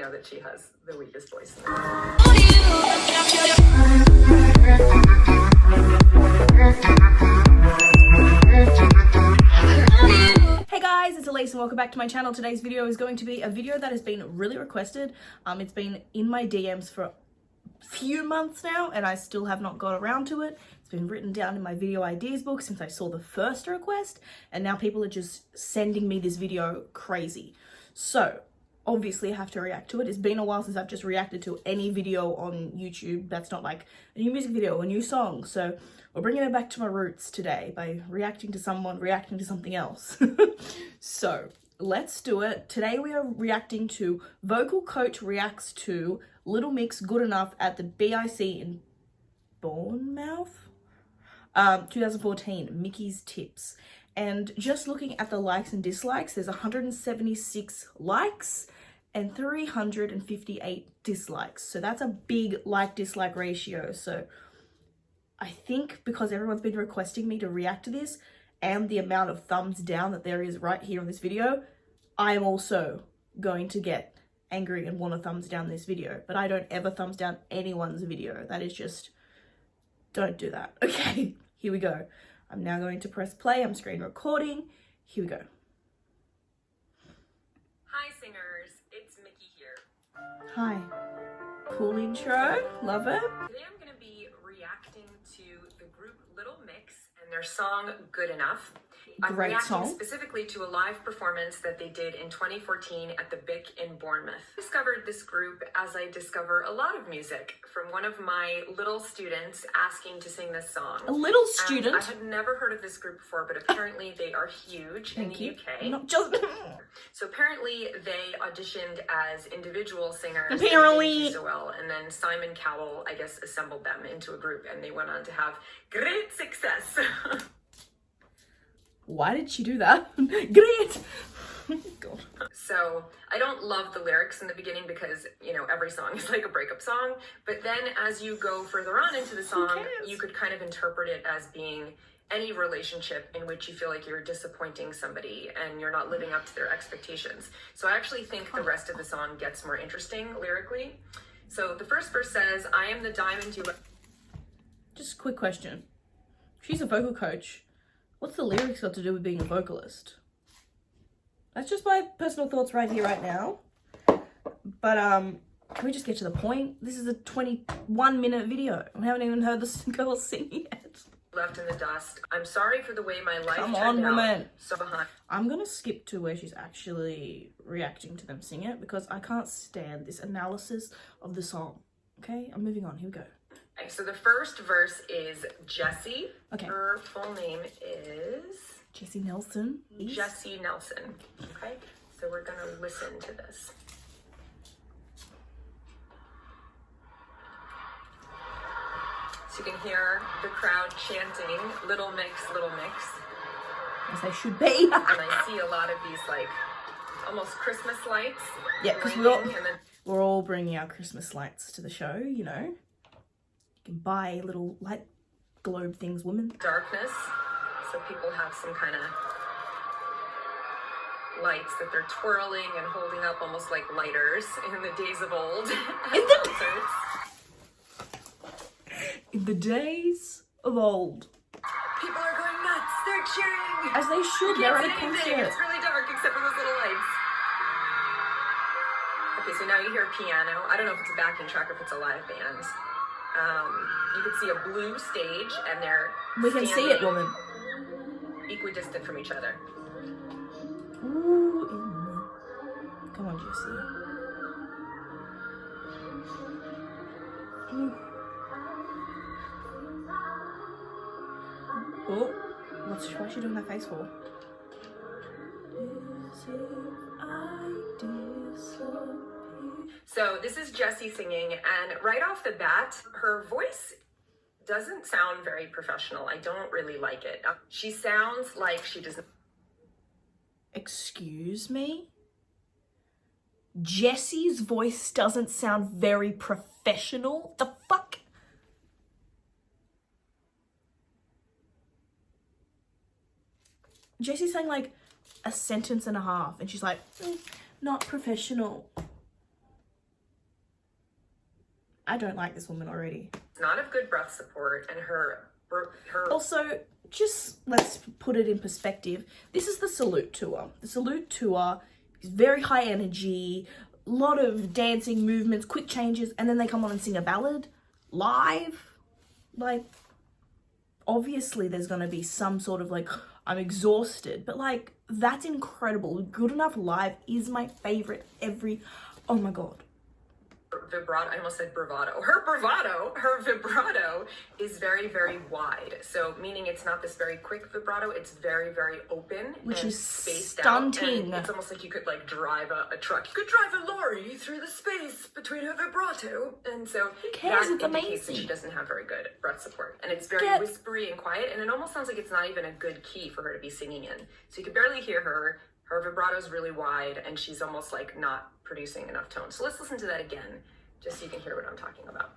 know that she has the weakest voice in the world. Hey guys, it's Elise and welcome back to my channel. Today's video is going to be a video that has been really requested. It's been in my DMs for a few months now and I still have not got around to it. It's been written down in my video ideas book since I saw the first request, and now people are just sending me this video crazy. So obviously I have to react to it. It's been a while since I've just reacted to any video on YouTube that's not like a new music video, a new song. So we're bringing it back to my roots today by reacting to someone reacting to something else. So let's do it. Today we are reacting to Vocal Coach reacts to Little Mix Good Enough at the BIC in Bournemouth 2014, Mickey's Tips. And just looking at the likes and dislikes, there's 176 likes and 358 dislikes. So that's a big like-dislike ratio. So I think because everyone's been requesting me to react to this and the amount of thumbs down that there is right here on this video, I am also going to get angry and want to thumbs down this video. But I don't ever thumbs down anyone's video. That is just, don't do that. Okay, here we go. I'm now going to press play. I'm screen recording. Here we go. Hi singers, it's Mickey here. Hi. Cool intro. Love it. Today I'm going to be reacting to the group Little Mix and their song Good Enough. I'm Great reacting song. specifically to a live performance that they did in 2014 at the BIC in Bournemouth. I discovered this group as I discover a lot of music from one of my little students asking to sing this song. A little student? I had never heard of this group before, but apparently they are huge in the UK. Not just... So apparently they auditioned as individual singers. Apparently. So well, and then Simon Cowell, I guess, assembled them into a group and they went on to have great success. Why did she do that? Great! God. So I don't love the lyrics in the beginning because, you know, every song is like a breakup song. But then as you go further on into the song, you could kind of interpret it as being any relationship in which you feel like you're disappointing somebody and you're not living up to their expectations. So I actually think the rest of the song gets more interesting lyrically. So the first verse says, I am the diamond you... Just a quick question. She's a vocal coach. What's the lyrics got to do with being a vocalist? That's just my personal thoughts right here, right now. But, can we just get to the point? This is a 21-minute video. I haven't even heard this girl sing yet. Left in the dust. I'm sorry for the way my life Come turned on, out. woman. So behind. I'm gonna skip to where she's actually reacting to them sing it because I can't stand this analysis of the song. Okay, I'm moving on. Here we go. Okay, so the first verse is Jessie. Okay. Her full name is Jessie Nelson. Jessie Nelson. Okay, so we're gonna listen to this. So you can hear the crowd chanting Little Mix, Little Mix. As they should be. And I see a lot of these like almost Christmas lights. Yeah, because we're all bringing our Christmas lights to the show, you know. You can buy little light globe things, women. Darkness, so people have some kind of lights that they're twirling and holding up almost like lighters in the days of old. In the days of old. People are going nuts, they're cheering! As they should, they're at a concert. It's really dark except for those little lights. Okay, so now you hear piano. I don't know if it's a backing track or if it's a live band. You can see a blue stage and they're We can see it, woman. equidistant from each other. Ooh, come on, Jessie. Oh, what's she doing that face for? So this is Jessie singing, and right off the bat, her voice doesn't sound very professional. I don't really like it. She sounds like she doesn't... Excuse me? Jessie's voice doesn't sound very professional? The fuck? Jessie's saying like a sentence and a half and she's like, not professional. I don't like this woman already. It's not of good breath support, and her Also, just let's put it in perspective. This is the Salute Tour. The Salute Tour is very high energy, a lot of dancing movements, quick changes, and then they come on and sing a ballad live. Like, obviously there's going to be some sort of like, I'm exhausted, but like, that's incredible. Good Enough live is my favorite oh my God. vibrato, I almost said bravado. Her vibrato is very, very wide. So meaning it's not this very quick vibrato, it's very, very open. Which and is spaced stunting. out. And it's almost like you could like drive a truck. You could drive a lorry through the space between her vibrato. And so cares? that It's indicates amazing. that she doesn't have very good breath support. And it's very whispery and quiet, and it almost sounds like it's not even a good key for her to be singing in. So you can barely hear her. Her vibrato is really wide, and she's almost like not producing enough tone. So let's listen to that again, just so you can hear what I'm talking about.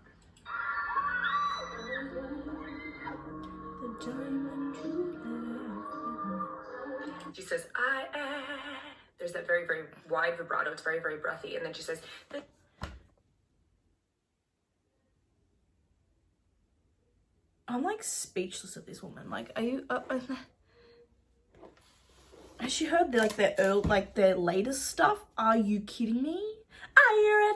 She says, there's that very, very wide vibrato. It's very, very breathy. And then she says, I'm like speechless at this woman. Like, are you, has she heard their latest stuff? Are you kidding me? Are you a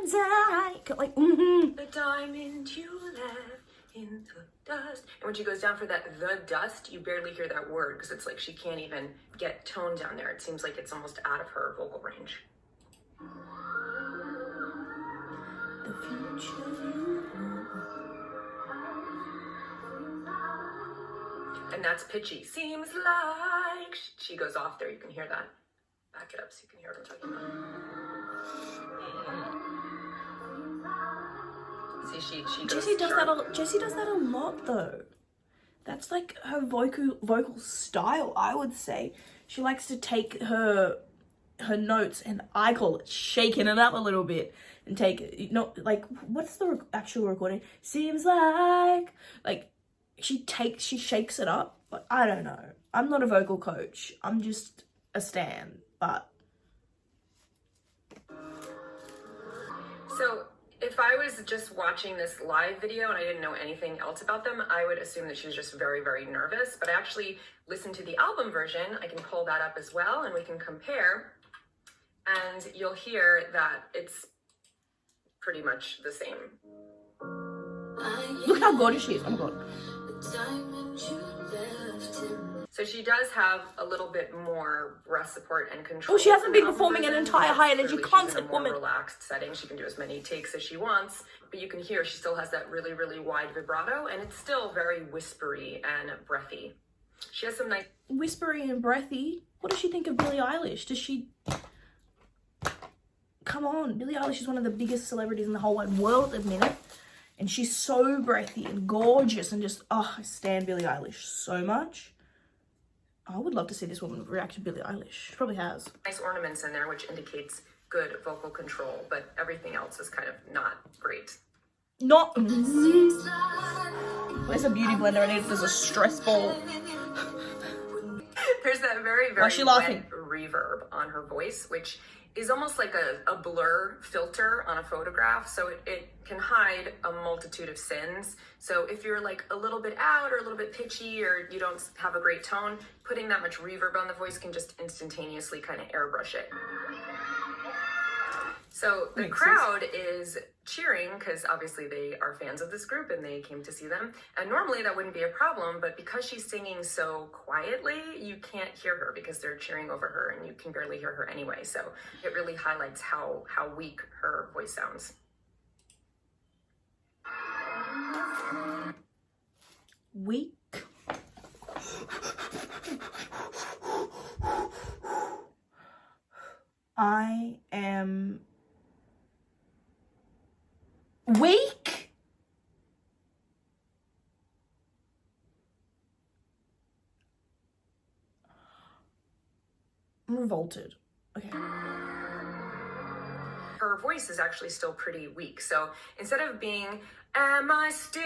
like, the diamond you left in the dust. And when she goes down for that the dust, you barely hear that word because it's like she can't even get tone down there. It seems like it's almost out of her vocal range. The future. And that's pitchy. Seems like she goes off there. You can hear that. Back it up so you can hear what I'm talking about. See, she goes Jessie does sharp. Jessie does that a lot though. That's like her vocal style, I would say. She likes to take her notes, and I call it shaking it up a little bit, and take, not like, what's the actual recording? Seems like she shakes it up. But I don't know. I'm not a vocal coach. I'm just a stan, but. So if I was just watching this live video and I didn't know anything else about them, I would assume that she was just very, very nervous. But I actually listened to the album version. I can pull that up as well, and we can compare. And you'll hear that it's pretty much the same. Look how gorgeous she is. Oh my God. So she does have a little bit more breath support and control. Oh, she hasn't been performing an entire high energy concert, she's in a woman. more relaxed setting. She can do as many takes as she wants, but you can hear she still has that really, really wide vibrato, and it's still very whispery and breathy. She has some nice Whispery and breathy. What does she think of Billie Eilish? Come on, Billie Eilish is one of the biggest celebrities in the whole wide world at the minute. And she's so breathy and gorgeous and just, I stan Billie Eilish so much. I would love to see this woman react to Billie Eilish. She probably has. nice ornaments in there, which indicates good vocal control, but everything else is kind of not great. Not. Where's a beauty blender? I need it as a stress ball. There's that very, Why is she laughing? wet reverb on her voice, which is almost like a blur filter on a photograph. So it can hide a multitude of sins. So if you're like a little bit out or a little bit pitchy or you don't have a great tone, putting that much reverb on the voice can just instantaneously kind of airbrush it. So the crowd is cheering because obviously they are fans of this group and they came to see them. And normally that wouldn't be a problem, but because she's singing so quietly, you can't hear her because they're cheering over her and you can barely hear her anyway. So it really highlights how weak her voice sounds. Weak. I am weak. I'm revolted. Okay. Her voice is actually still pretty weak. So instead of being, am I still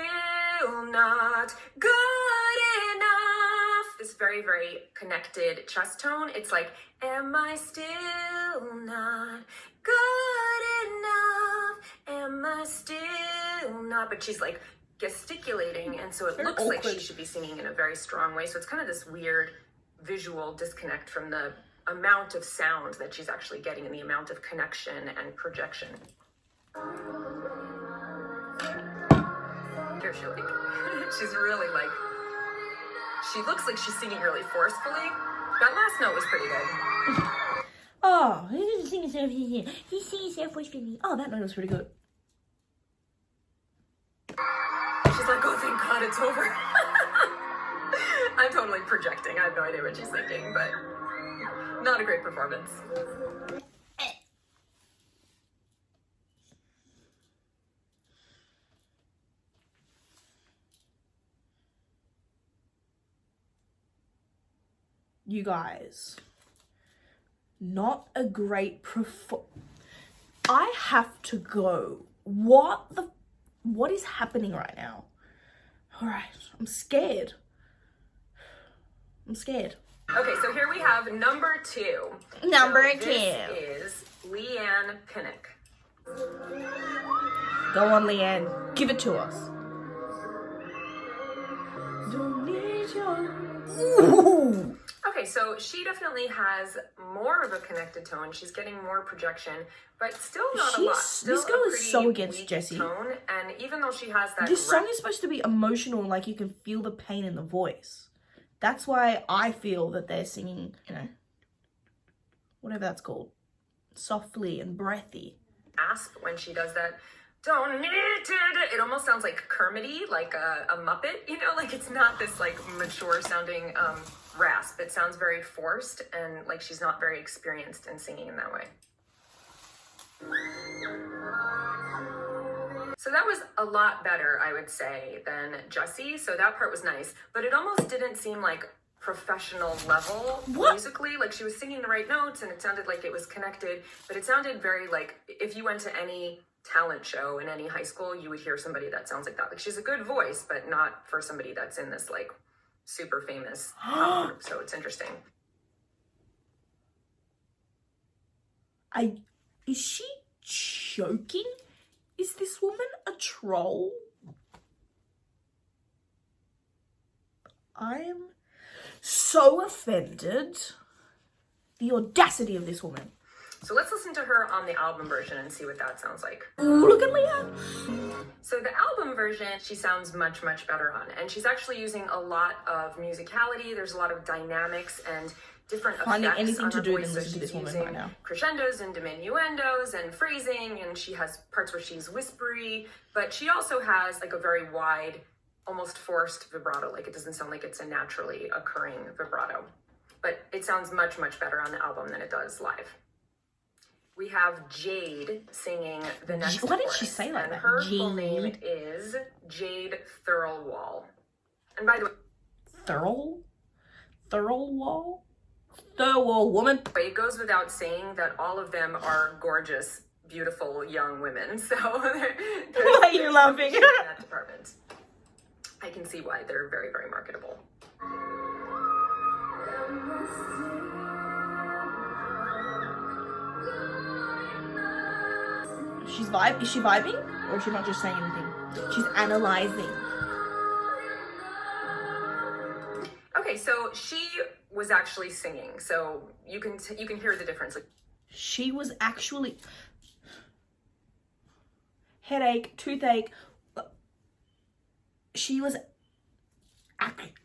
not good enough? This very, very connected chest tone. It's like, am I still not good enough? Am I still not, but she's like gesticulating, and so it Very looks like awkward. she should be singing in a very strong way. So it's kind of this weird visual disconnect from the amount of sound that she's actually getting and the amount of connection and projection. Here she like, she's really like, she looks like she's singing really forcefully. That last note was pretty good. Oh, he didn't sing himself. He's singing himself forcefully. Oh, that note was pretty good. She's like, oh, thank God it's over. I'm totally projecting. I have no idea what she's thinking, but not a great performance. You guys, not a great I have to go. What is happening right now? All right, I'm scared. I'm scared. Okay, so here we have number 2. Number So this is Leigh-Anne Pinnock. Go on, Leigh-Anne. Give it to us. Don't need your... Ooh. Okay, so she definitely has more of a connected tone. She's getting more projection, but still not a lot. Still This girl a is pretty so against weak Jessie. tone, and even though she has that This song is supposed to be emotional and like you can feel the pain in the voice. That's why I feel that they're singing, you know, whatever that's called, softly and breathy. rasp when she does that, don't need to, it almost sounds like Kermity, like a Muppet, you know, like it's not this like mature sounding rasp. It sounds very forced and like she's not very experienced in singing in that way. So that was a lot better, I would say, than Jessie. So that part was nice, but it almost didn't seem like professional level musically. Like she was singing the right notes and it sounded like it was connected, but it sounded very like if you went to any talent show in any high school, you would hear somebody that sounds like that. Like she's a good voice, but not for somebody that's in this like super famous pop group. So it's interesting. Is she choking? Is this woman a troll? I am so offended. The audacity of this woman. So let's listen to her on the album version and see what that sounds like. Ooh, look at Leigh-Anne. So the album version, she sounds much, much better on. And she's actually using a lot of musicality. There's a lot of dynamics and different Finding effects anything on to her do voice. than So listen to she's this woman using right now. crescendos and diminuendos and phrasing, and she has parts where she's whispery, but she also has like a very wide, almost forced vibrato. Like it doesn't sound like it's a naturally occurring vibrato. But it sounds much, much better on the album than it does live. We have Jade singing the next Why did chorus, she say like and that? her full Jade. name is Jade Thirlwall. And by the way, Thirlwall woman. it goes without saying that all of them are gorgeous, beautiful young women. So Why are you laughing? in that department. I can see why they're very, very marketable. Is she vibing? Or is she not just saying anything? She's analyzing. Okay, so she was actually singing, so you can hear the difference. Like, She was actually... Headache, toothache. She was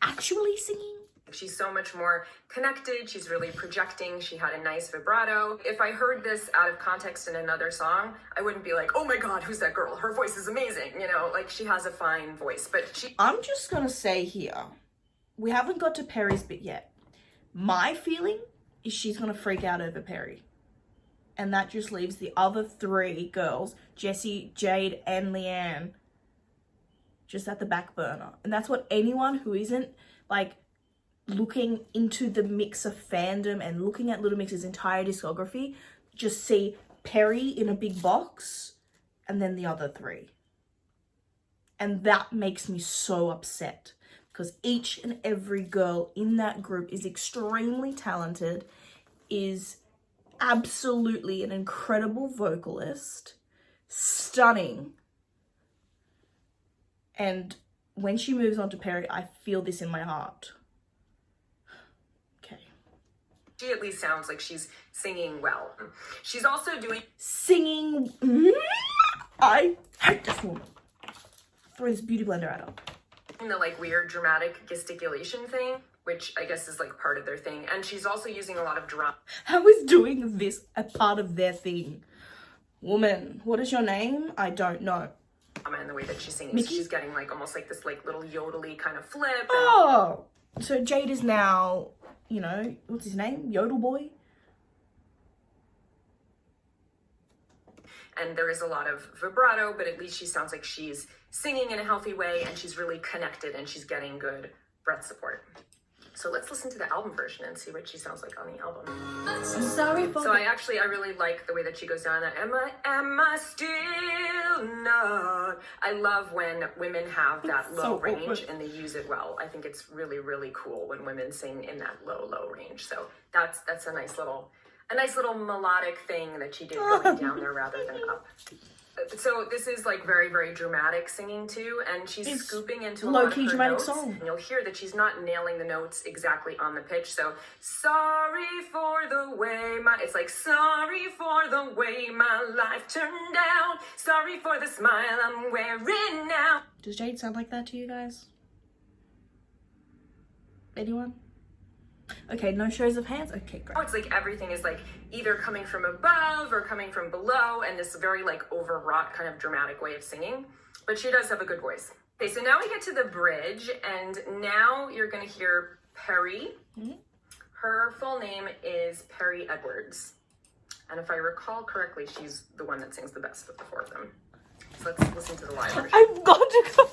actually singing? she's so much more connected. She's really projecting. She had a nice vibrato. If I heard this out of context in another song, I wouldn't be like, oh my God, who's that girl? Her voice is amazing. You know, like she has a fine voice, but she... I'm just gonna say here, we haven't got to Perrie's bit yet. My feeling is she's gonna freak out over Perrie. And that just leaves the other three girls, Jessie, Jade, and Leigh-Anne, just at the back burner. And that's what anyone who isn't, like, looking into the mix of fandom and looking at Little Mix's entire discography, just see Perrie in a big box and then the other three. And that makes me so upset because each and every girl in that group is extremely talented, is absolutely an incredible vocalist, stunning, And when she moves on to Perrie, I feel this in my heart. Okay. She at least sounds like she's singing well. She's also doing Singing. I hate this woman. Throw this beauty blender at her. the like weird dramatic gesticulation thing, which I guess is like part of their thing. And she's also using a lot of drum. How is doing this a part of their thing? Woman, what is your name? I don't know. And the way that she's singing, Mickey? so she's getting like almost like this like little yodely kind of flip. And Oh, so Jade is now, you know, what's his name? Yodel boy? and there is a lot of vibrato, but at least she sounds like she's singing in a healthy way and she's really connected and she's getting good breath support. So let's listen to the album version and see what she sounds like on the album. I'm sorry for So I really like the way that she goes down that am I still not. I love when women have that low so range awkward. and they use it well. I think it's really, really cool when women sing in that low range. So that's a nice little melodic thing that she did going down there rather than up. So this is like very, very dramatic singing too, and she's It's scooping into a lot of low-key her dramatic notes, song. and you'll hear that she's not nailing the notes exactly on the pitch. So sorry for the way it's like sorry for the way my life turned out, sorry for the smile I'm wearing now. Does Jade sound like that to you guys? Anyone? Okay, no shows of hands. Okay, great. It's like everything is like either coming from above or coming from below, and this very like overwrought kind of dramatic way of singing. But she does have a good voice. Okay, so now we get to the bridge, and now you're gonna hear Perrie. Mm-hmm. Her full name is Perrie Edwards. And if I recall correctly, she's the one that sings the best of the four of them. So let's listen to the live version. I've got to go.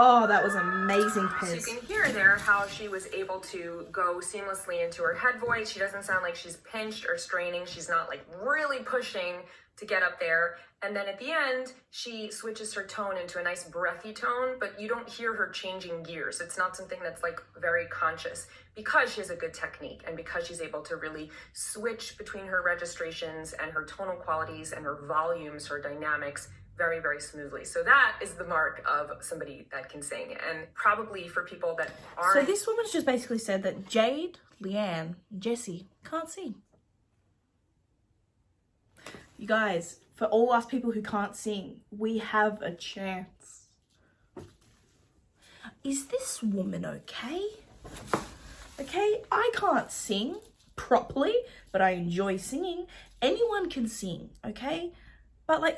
Oh, that was amazing, So you Piz. can hear there how she was able to go seamlessly into her head voice. She doesn't sound like she's pinched or straining. She's not like really pushing to get up there. And then at the end, she switches her tone into a nice breathy tone, but you don't hear her changing gears. It's not something that's like very conscious because she has a good technique and because she's able to really switch between her registrations and her tonal qualities and her volumes, her dynamics very, very smoothly. So that is the mark of somebody that can sing. And probably for people that aren't... So this woman's just basically said that Jade, Leigh-Anne, and Jessie can't sing. You guys, for all us people who can't sing, we have a chance. Is this woman okay? Okay, I can't sing properly, but I enjoy singing. Anyone can sing, okay? But like,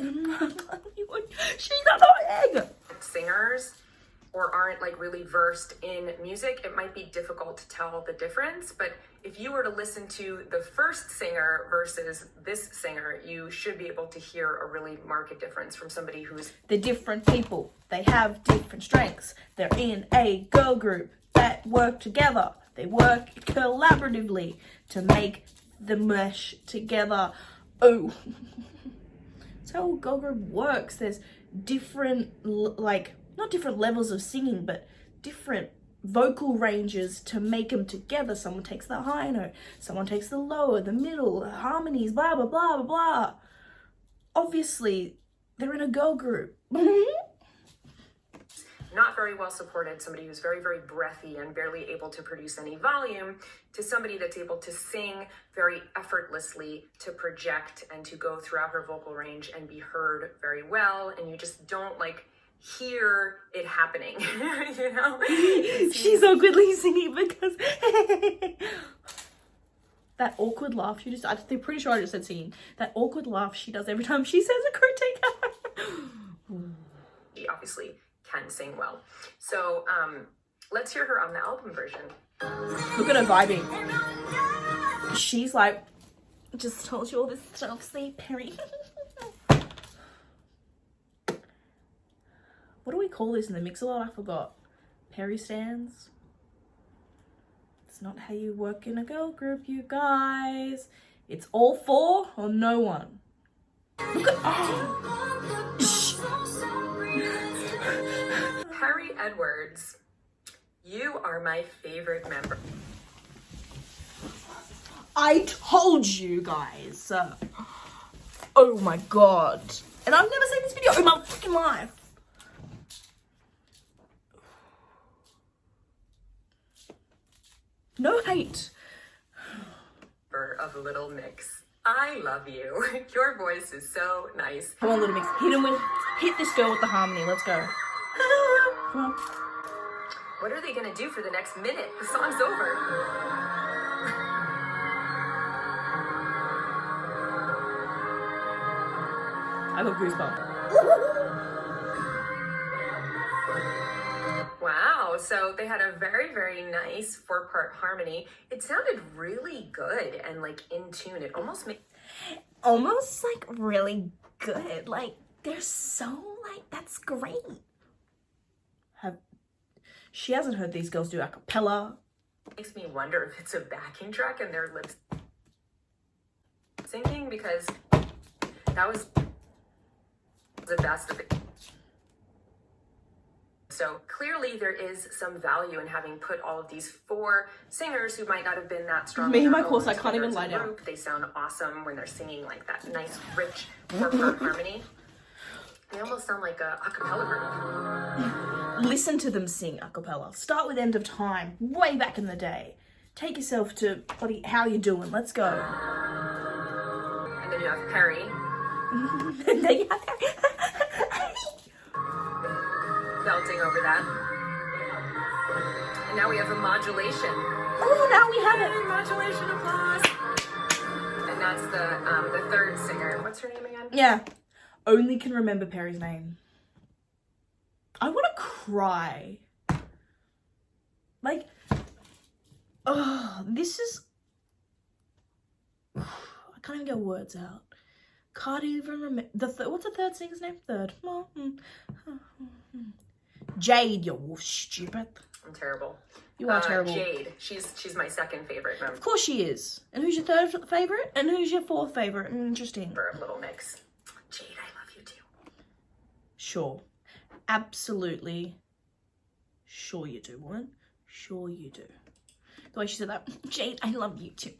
she's annoying. Singers or aren't like really versed in music, it might be difficult to tell the difference. But if you were to listen to the first singer versus this singer, you should be able to hear a really marked difference from somebody who's... They're different people. They have different strengths. They're in a girl group that work together. They work collaboratively to make the mesh together. Oh. That's how a girl group works. There's different, like, not different levels of singing, but different vocal ranges to make them together. Someone takes the high note, someone takes the lower, the middle, the harmonies, blah, blah, blah, blah, blah. Obviously, they're in a girl group. not very well supported, somebody who's very, very breathy and barely able to produce any volume, to somebody that's able to sing very effortlessly, to project and to go throughout her vocal range and be heard very well. And you just don't like hear it happening, you know? She's awkwardly singing because that awkward laugh she just, I'm pretty sure I just said singing, that awkward laugh she does every time she says a critique. She obviously can sing well. So let's hear her on the album version. Look at her vibing. She's like, just told you all this stuff, see, Perrie. What do we call this in the mix-a-lot? I forgot. Perrie stands. It's not how you work in a girl group, you guys. It's all four or no one. Look at, oh. Perrie Edwards, you are my favorite member. I told you guys. Oh my god. And I've never seen this video in my fucking life. No hate. Of Little Mix. I love you. Your voice is so nice. Come on, Little Mix. Hit this girl with the harmony. Let's go. Come on. What are they gonna do for the next minute? The song's over. I got goosebumps. Wow, so they had a very, very nice 4-part harmony. It sounded really good and like in tune. It almost made Almost like really good. Like they're so like, that's great. She hasn't heard these girls do a cappella. makes me wonder if it's a backing track and they're lip syncing, because that was the best of it. So clearly there is some value in having put all of these 4 singers who might not have been that strong. Me and my course, I can't even lie down. They sound awesome when they're singing like that nice, rich 4-part harmony. They almost sound like a cappella group. Listen to them sing a cappella. Start with End of Time, way back in the day. Take yourself to How You Doing? Let's go. And then you have Perrie. And then you have Belting over that. And now we have a modulation. Oh, now we have it. Modulation applause. And that's the 3rd singer. What's her name again? Yeah. Only can remember Perrie's name. I want to cry. Like, oh, this is... I can't even get words out. Can't even remember. What's the 3rd singer's name? 3rd. Jade, you're stupid. I'm terrible. You are terrible. Jade. She's my 2nd favorite member. Of course she is. And who's your 3rd favorite? And who's your 4th favorite? Interesting. For a Little Mix. Jade, I love you too. Sure. Absolutely. Sure you do, woman. Sure you do. The way she said that. Jade, I love you too.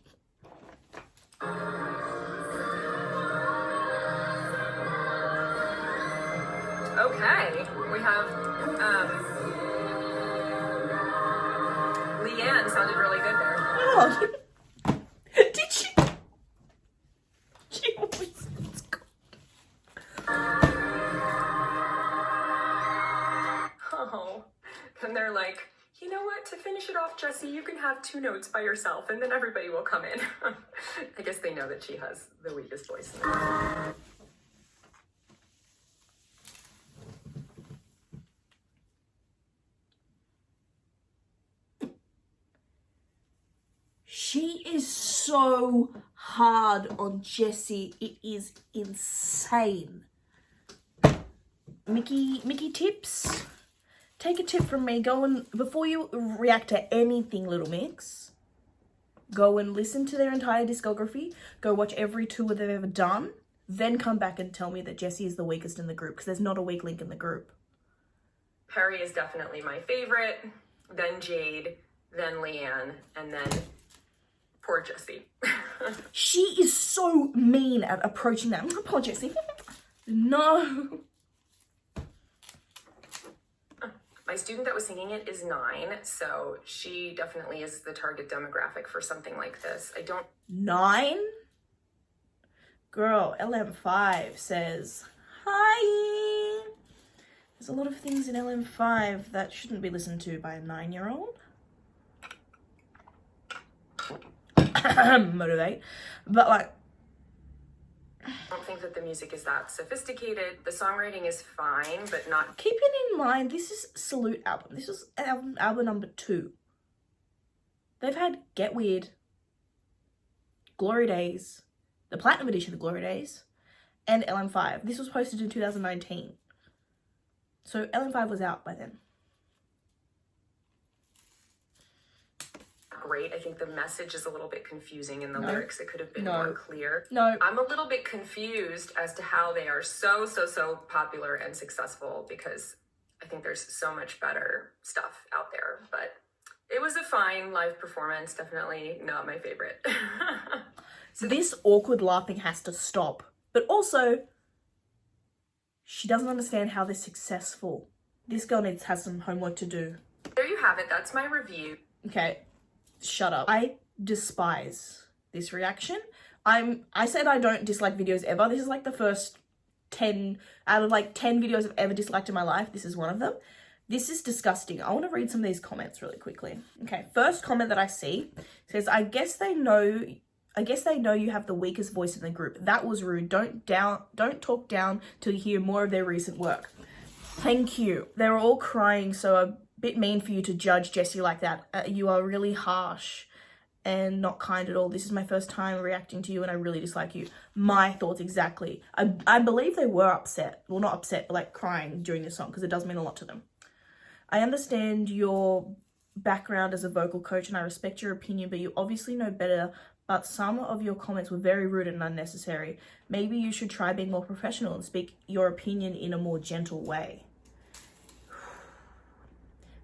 Okay. We have Leigh-Anne sounded really good there. Oh, did she? She always sounds good. Oh. And they're like, you know what? To finish it off, Jessie, you can have 2 notes by yourself, and then everybody will come in. I guess they know that she has the weakest voice in the group. She is so hard on Jessie. It is insane. Mickey tips. Take a tip from me. Go and, before you react to anything, Little Mix, go and listen to their entire discography. Go watch every tour they've ever done. Then come back and tell me that Jessie is the weakest in the group, because there's not a weak link in the group. Perrie is definitely my favorite. Then Jade. Then Leigh-Anne. And then poor Jessie. She is so mean at approaching that. Poor Jessie. No. My student that was singing it is 9, so she definitely is the target demographic for something like this. 9? Girl, LM5 says, hi. There's a lot of things in LM5 that shouldn't be listened to by a 9-year-old. Motivate. But like, I don't think that the music is that sophisticated. The songwriting is fine, but not... Keep it in mind, this is Salute album. This is album number 2. They've had Get Weird, Glory Days, the Platinum Edition of Glory Days, and LM5. This was posted in 2019. So LM5 was out by then. Great. I think the message is a little bit confusing in the lyrics. It could have been more clear. No. I'm a little bit confused as to how they are so popular and successful, because I think there's so much better stuff out there. But it It was a fine live performance, definitely not my favorite. So this awkward laughing has to stop. But also, she doesn't understand how they're successful. This girl has some homework to do. There you have it, that's my review. Okay, shut up. I despise this reaction. I said I don't dislike videos ever. This is like the first 10 out of like 10 videos I've ever disliked in my life. This is one of them. This is disgusting. I want to read some of these comments really quickly. Okay, first comment that I see says, I guess they know you have the weakest voice in the group. That was rude. Don't talk down till you hear more of their recent work. Thank you. They were all crying, so a bit mean for you to judge Jessie like that. You are really harsh and not kind at all. This is my first time reacting to you and I really dislike you. My thoughts exactly. I believe they were upset. Well, not upset, but like crying during this song because it does mean a lot to them. I understand your background as a vocal coach and I respect your opinion, but you obviously know better. But some of your comments were very rude and unnecessary. Maybe you should try being more professional and speak your opinion in a more gentle way.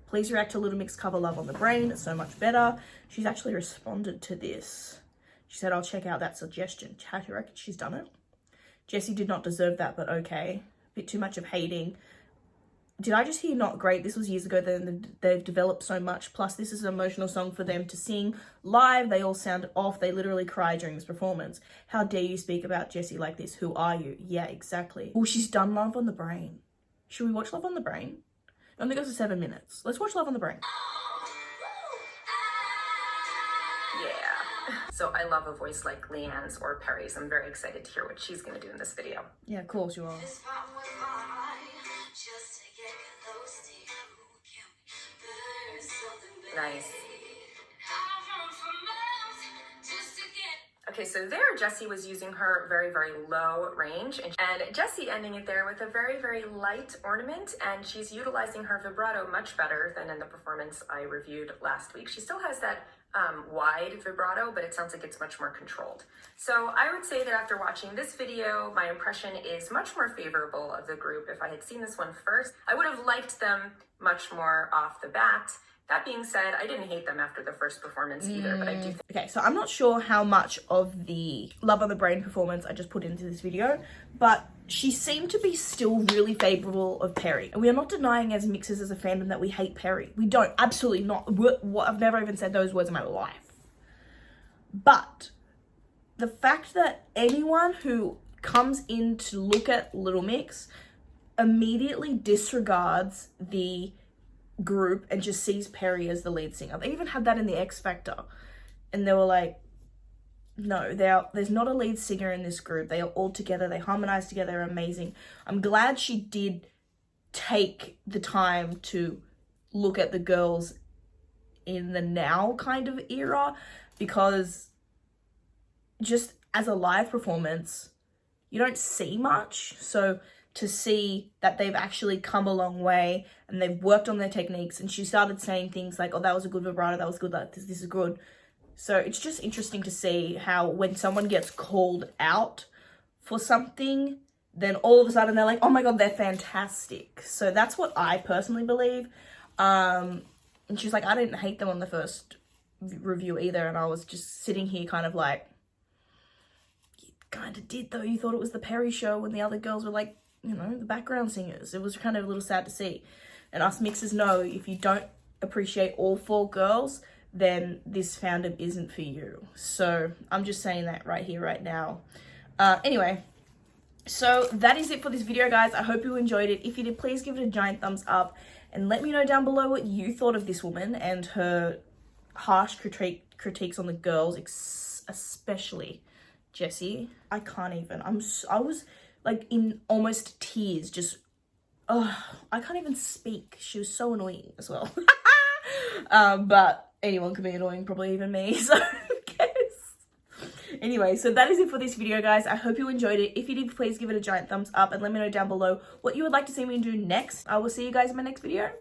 Please react to Little Mix cover Love on the Brain. It's so much better. She's actually responded to this. She said, I'll check out that suggestion. How do you reckon she's done it? Jessie did not deserve that, but okay. A bit too much of hating. Did I just hear not great? This was years ago. They've developed so much. Plus, this is an emotional song for them to sing live. They all sound off. They literally cry during this performance. How dare you speak about Jessie like this? Who are you? Yeah, exactly. Oh, she's done Love on the Brain. Should we watch Love on the Brain? It only goes for 7 minutes. Let's watch Love on the Brain. Yeah. So I love a voice like Leigh-Anne's or Perrie's. I'm very excited to hear what she's going to do in this video. Yeah, of course you are. Nice. Okay, so there Jessie was using her very, very low range and Jessie ending it there with a very, very light ornament, and she's utilizing her vibrato much better than in the performance I reviewed last week. She still has that wide vibrato, but it sounds like it's much more controlled. So I would say that after watching this video, my impression is much more favorable of the group. If I had seen this one first, I would have liked them much more off the bat. That being said, I didn't hate them after the first performance either, but I do Okay, so I'm not sure how much of the Love on the Brain performance I just put into this video, but she seemed to be still really favourable of Perrie. And we are not denying as mixers as a fandom that we hate Perrie. We don't, absolutely not. I've never even said those words in my life. But the fact that anyone who comes in to look at Little Mix immediately disregards the group and just sees Perrie as the lead singer. They even had that in the X Factor. And they were like, no, there's not a lead singer in this group. They are all together. They harmonize together. They're amazing. I'm glad she did take the time to look at the girls in the now kind of era, because just as a live performance, you don't see much. So to see that they've actually come a long way and they've worked on their techniques, and she started saying things like, oh, that was a good vibrato, that was good, like, this is good. So it's just interesting to see how when someone gets called out for something, then all of a sudden they're like, oh my God, they're fantastic. So that's what I personally believe. And she's like, I didn't hate them on the first review either. And I was just sitting here kind of like, you kind of did though. You thought it was the Perrie show when the other girls were like, you know, the background singers. It was kind of a little sad to see. And us mixers know, if you don't appreciate all 4 girls, then this fandom isn't for you. So I'm just saying that right here, right now. Anyway, so that is it for this video, guys. I hope you enjoyed it. If you did, please give it a giant thumbs up and let me know down below what you thought of this woman and her harsh critiques on the girls, especially Jessie. I can't even. I was like in almost tears, just, oh, I can't even speak. She was so annoying as well. But anyone could be annoying, probably even me, so who cares? Anyway, so that is it for this video, guys. I hope you enjoyed it. If you did, please give it a giant thumbs up and let me know down below what you would like to see me do next. I will see you guys in my next video.